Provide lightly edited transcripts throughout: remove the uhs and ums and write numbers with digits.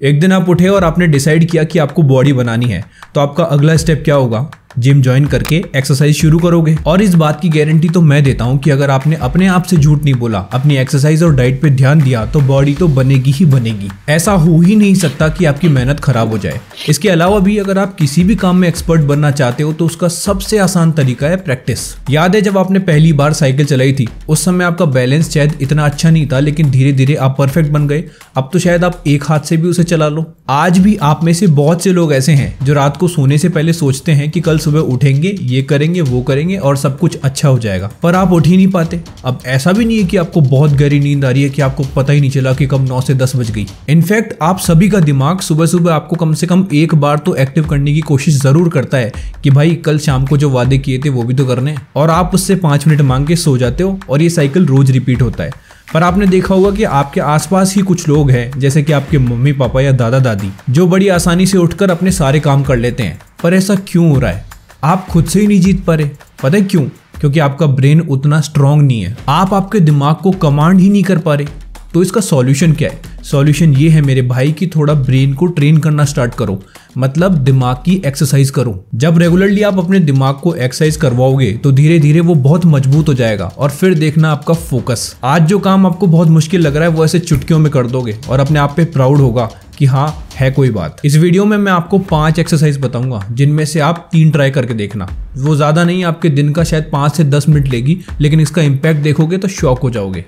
एक दिन आप उठे और आपने डिसाइड किया कि आपको बॉडी बनानी है, तो आपका अगला स्टेप क्या होगा? जिम ज्वाइन करके एक्सरसाइज शुरू करोगे। और इस बात की गारंटी तो मैं देता हूँ कि अगर आपने अपने आप से झूठ नहीं बोला, अपनी एक्सरसाइज और डाइट पे ध्यान दिया, तो बॉडी तो बनेगी ही बनेगी। ऐसा हो ही नहीं सकता कि आपकी मेहनत खराब हो जाए। इसके अलावा भी अगर आप किसी भी काम में एक्सपर्ट बनना चाहते हो तो उसका सबसे आसान तरीका है प्रैक्टिस। याद है जब आपने पहली बार साइकिल चलाई थी, उस समय आपका बैलेंस शायद इतना अच्छा नहीं था, लेकिन धीरे धीरे आप परफेक्ट बन गए। अब तो शायद आप एक हाथ से भी उसे चला लो। आज भी आप में से बहुत से लोग ऐसे हैं जो रात को सोने से पहले सोचते हैं कि कल सुबह उठेंगे, ये करेंगे, वो करेंगे और सब कुछ अच्छा हो जाएगा, पर आप उठ ही नहीं पाते। अब ऐसा भी नहीं है कि आपको बहुत गहरी नींद आ रही है कि आपको पता ही नहीं चला कि कब 9 से 10 बज गई। इनफैक्ट आप सभी का दिमाग सुबह सुबह आपको कम से कम एक बार तो एक्टिव करने की कोशिश जरूर करता है कि भाई कल शाम को जो वादे किए थे वो भी तो करने हैं, और आप उससे 5 मिनट मांग के सो जाते हो और ये साइकिल रोज रिपीट होता है। पर आपने देखा होगा कि आपके आसपास ही कुछ लोग हैं, जैसे कि आपके मम्मी पापा या दादा दादी, जो बड़ी आसानी से उठकर अपने सारे काम कर लेते हैं। पर ऐसा क्यों हो रहा है? आप खुद से ही नहीं जीत पा रहे। पता है क्यों? क्योंकि आपका ब्रेन उतना स्ट्रांग नहीं है। आप आपके दिमाग को कमांड ही नहीं कर पा रहे। तो इसका सॉल्यूशन क्या है? सॉल्यूशन ये है मेरे भाई कि थोड़ा ब्रेन को ट्रेन करना स्टार्ट करो, मतलब दिमाग की एक्सरसाइज करो। जब रेगुलरली आप अपने दिमाग को एक्सरसाइज करवाओगे तो धीरे धीरे वो बहुत मजबूत हो जाएगा, और फिर देखना आपका फोकस। आज जो काम आपको बहुत मुश्किल लग रहा है वो ऐसे चुटकियों में कर दोगे और अपने आप पे प्राउड होगा कि हाँ है कोई बात। इस वीडियो में मैं आपको 5 एक्सरसाइज बताऊंगा, जिनमें से आप 3 ट्राई करके देखना। वो ज्यादा नहीं, आपके दिन का शायद 5 से 10 मिनट लेगी, लेकिन इसका इम्पैक्ट देखोगे तो शॉक हो जाओगे।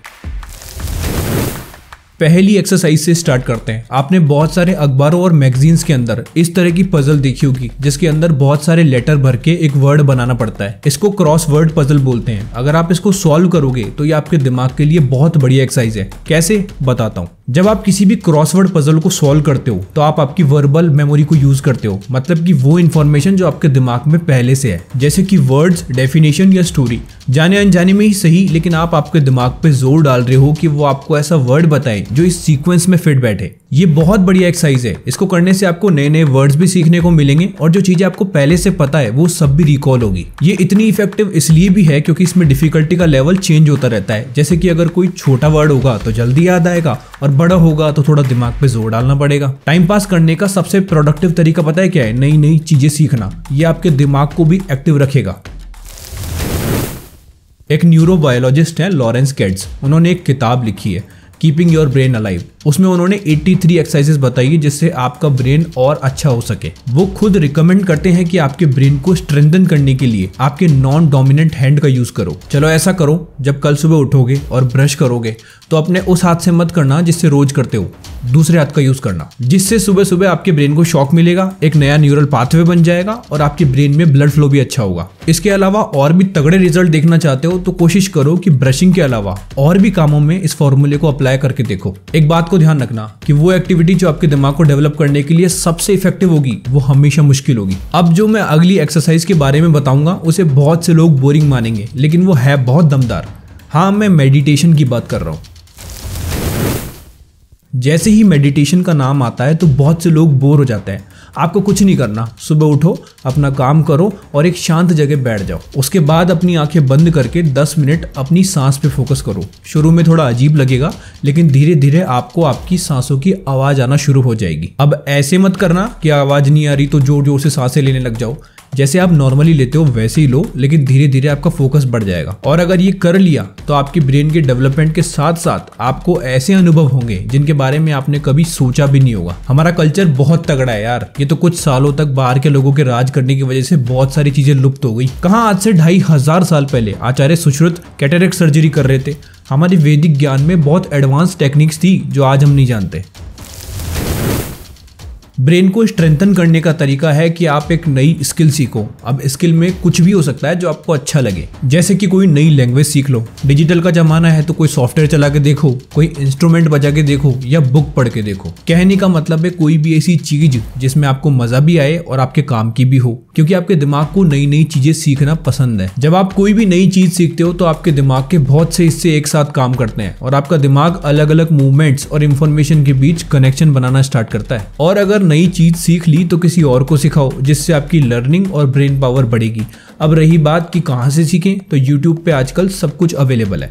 पहली एक्सरसाइज से स्टार्ट करते हैं। आपने बहुत सारे अखबारों और मैगजीन्स के अंदर इस तरह की पजल देखी होगी, जिसके अंदर बहुत सारे लेटर भर के एक वर्ड बनाना पड़ता है। इसको क्रॉस वर्ड पजल बोलते हैं। अगर आप इसको सॉल्व करोगे तो ये आपके दिमाग के लिए बहुत बढ़िया एक्सरसाइज है। कैसे? बताता हूँ। जब आप किसी भी क्रॉसवर्ड पजल को सॉल्व करते हो तो आप आपकी वर्बल मेमोरी को यूज करते हो, मतलब कि वो इन्फॉर्मेशन जो आपके दिमाग में पहले से है, जैसे कि वर्ड्स, डेफिनेशन या स्टोरी। जाने अनजाने में ही सही, लेकिन आप आपके दिमाग पे जोर डाल रहे हो कि वो आपको ऐसा वर्ड बताए जो इस सीक्वेंस में फिट बैठे। ये बहुत बढ़िया एक्सरसाइज है। इसको करने से आपको नए नए वर्ड्स भी सीखने को मिलेंगे, और जो चीजें आपको पहले से पता है वो सब भी रिकॉल होगी। ये इतनी इफेक्टिव इसलिए भी है क्योंकि इसमें डिफिकल्टी का लेवल चेंज होता रहता है। जैसे कि अगर कोई छोटा वर्ड होगा तो जल्दी याद आएगा, और बड़ा होगा तो थोड़ा दिमाग पे जोर डालना पड़ेगा। टाइम पास करने का सबसे प्रोडक्टिव तरीका पता है क्या है? नई नई चीजें सीखना। ये आपके दिमाग को भी एक्टिव रखेगा। एक न्यूरोबायोलॉजिस्ट है लॉरेंस कैट्स, उन्होंने एक किताब लिखी है कीपिंग योर ब्रेन अलाइव। उसमें उन्होंने 83 एक्सरसाइजेस बताई है जिससे आपका ब्रेन और अच्छा हो सके। वो खुद रिकमेंड करते हैं कि आपके ब्रेन को स्ट्रेंथन करने के लिए आपके नॉन डोमिनेंट हैंड का यूज करो। चलो ऐसा करो, जब कल सुबह उठोगे और ब्रश करोगे तो अपने उस हाथ से मत करना जिससे रोज करते हो, दूसरे हाथ का यूज करना, जिससे सुबह सुबह आपके ब्रेन को शॉक मिलेगा, एक नया न्यूरल पाथवे बन जाएगा और आपके ब्रेन में ब्लड फ्लो भी अच्छा होगा। इसके अलावा और भी तगड़े रिजल्ट देखना चाहते हो तो कोशिश करो कि ब्रशिंग के अलावा और भी कामों में इस फॉर्मूले को अप्लाई करके देखो। एक बात को ध्यान रखना कि वो एक्टिविटी जो आपके दिमाग को डेवलप करने के लिए सबसे इफेक्टिव होगी वो हमेशा मुश्किल होगी। अब जो मैं अगली एक्सरसाइज के बारे में बताऊंगा उसे बहुत से लोग बोरिंग मानेंगे, लेकिन वो है बहुत दमदार। हाँ, मैं मेडिटेशन की बात कर रहा हूँ। जैसे ही मेडिटेशन का नाम आता है तो बहुत से लोग बोर हो जाते हैं। आपको कुछ नहीं करना, सुबह उठो, अपना काम करो और एक शांत जगह बैठ जाओ। उसके बाद अपनी आंखें बंद करके 10 मिनट अपनी सांस पे फोकस करो। शुरू में थोड़ा अजीब लगेगा, लेकिन धीरे धीरे आपको आपकी सांसों की आवाज आना शुरू हो जाएगी। अब ऐसे मत करना कि आवाज नहीं आ रही तो जोर जोर से सांसें लेने लग जाओ। जैसे आप नॉर्मली लेते हो वैसे ही लो, लेकिन धीरे धीरे आपका फोकस बढ़ जाएगा। और अगर ये कर लिया तो आपके ब्रेन के डेवलपमेंट के साथ साथ आपको ऐसे अनुभव होंगे जिनके बारे में आपने कभी सोचा भी नहीं होगा। हमारा कल्चर बहुत तगड़ा है यार। ये तो कुछ सालों तक बाहर के लोगों के राज करने की वजह से बहुत सारी चीजें लुप्त हो गई। कहाँ आज से 2500 साल पहले आचार्य सुश्रुत कैटरेक्ट सर्जरी कर रहे थे। हमारे वैदिक ज्ञान में बहुत एडवांस टेक्निक्स थी जो आज हम नहीं जानते। ब्रेन को स्ट्रेंथन करने का तरीका है कि आप एक नई स्किल सीखो। अब स्किल में कुछ भी हो सकता है जो आपको अच्छा लगे, जैसे कि कोई नई लैंग्वेज सीख लो। डिजिटल का जमाना है तो कोई सॉफ्टवेयर चला के देखो, कोई इंस्ट्रूमेंट बजा के देखो या बुक पढ़ के देखो। कहने का मतलब है कोई भी ऐसी चीज जिसमें आपको मजा भी आए और आपके काम की भी हो, क्योंकि आपके दिमाग को नई नई चीजें सीखना पसंद है। जब आप कोई भी नई चीज सीखते हो तो आपके दिमाग के बहुत से हिस्से एक साथ काम करते हैं और आपका दिमाग अलग अलग मूवमेंट्स और इंफॉर्मेशन के बीच कनेक्शन बनाना स्टार्ट करता है। और अगर नई चीज सीख ली तो किसी और को सिखाओ, जिससे आपकी लर्निंग और ब्रेन पावर बढ़ेगी। अब रही बात कि कहां से सीखें, तो YouTube पे आजकल सब कुछ अवेलेबल है।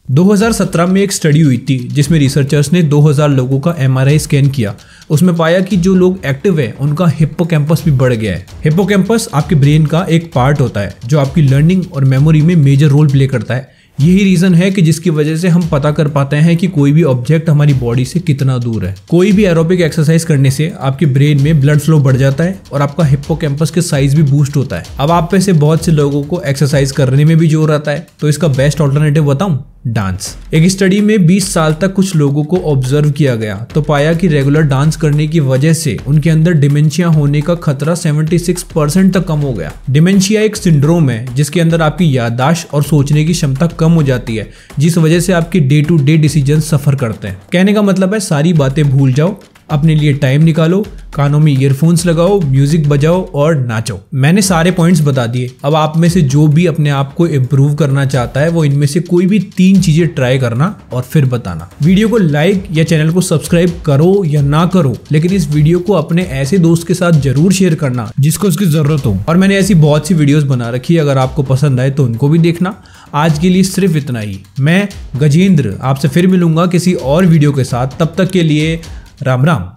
2017 में एक स्टडी हुई थी जिसमें रिसर्चर्स ने 2000 लोगों का MRI स्कैन किया। उसमें पाया कि जो लोग एक्टिव है उनका हिप्पोकैम्पस भी बढ़ गया है। हिप्पोकैम्पस आपके ब्रेन का एक पार्ट होता है जो आपकी लर्निंग और मेमोरी में मेजर रोल प्ले करता है। यही रीजन है कि जिसकी वजह से हम पता कर पाते हैं कि कोई भी ऑब्जेक्ट हमारी बॉडी से कितना दूर है। कोई भी एरोबिक एक्सरसाइज करने से आपके ब्रेन में ब्लड फ्लो बढ़ जाता है और आपका हिप्पोकैम्पस के साइज भी बूस्ट होता है। अब आप में से बहुत से लोगों को एक्सरसाइज करने में भी जोर आता है, तो इसका बेस्ट ऑल्टरनेटिव बताऊं, डांस। एक स्टडी में 20 साल तक कुछ लोगों को ऑब्जर्व किया गया तो पाया कि रेगुलर डांस करने की वजह से उनके अंदर डिमेंशिया होने का खतरा 76% तक कम हो गया। डिमेंशिया एक सिंड्रोम है जिसके अंदर आपकी याददाश्त और सोचने की क्षमता कम हो जाती है, जिस वजह से आपकी डे टू डे डिसीजन सफर करते हैं। कहने का मतलब है सारी बातें भूल जाओ, अपने लिए टाइम निकालो, कानों में ईयरफोन्स लगाओ, म्यूजिक बजाओ और नाचो। मैंने सारे पॉइंट्स बता दिए। अब आप में से जो भी अपने आप को इम्प्रूव करना चाहता है वो इनमें से कोई भी 3 चीजें ट्राई करना और फिर बताना। वीडियो को लाइक या चैनल को सब्सक्राइब करो या ना करो, लेकिन इस वीडियो को अपने ऐसे दोस्त के साथ जरूर शेयर करना जिसको उसकी जरूरत हो। और मैंने ऐसी बहुत सी वीडियोस बना रखी है, अगर आपको पसंद आए तो उनको भी देखना। आज के लिए सिर्फ इतना ही। मैं गजेंद्र आपसे फिर मिलूंगा किसी और वीडियो के साथ। तब तक के लिए राम राम।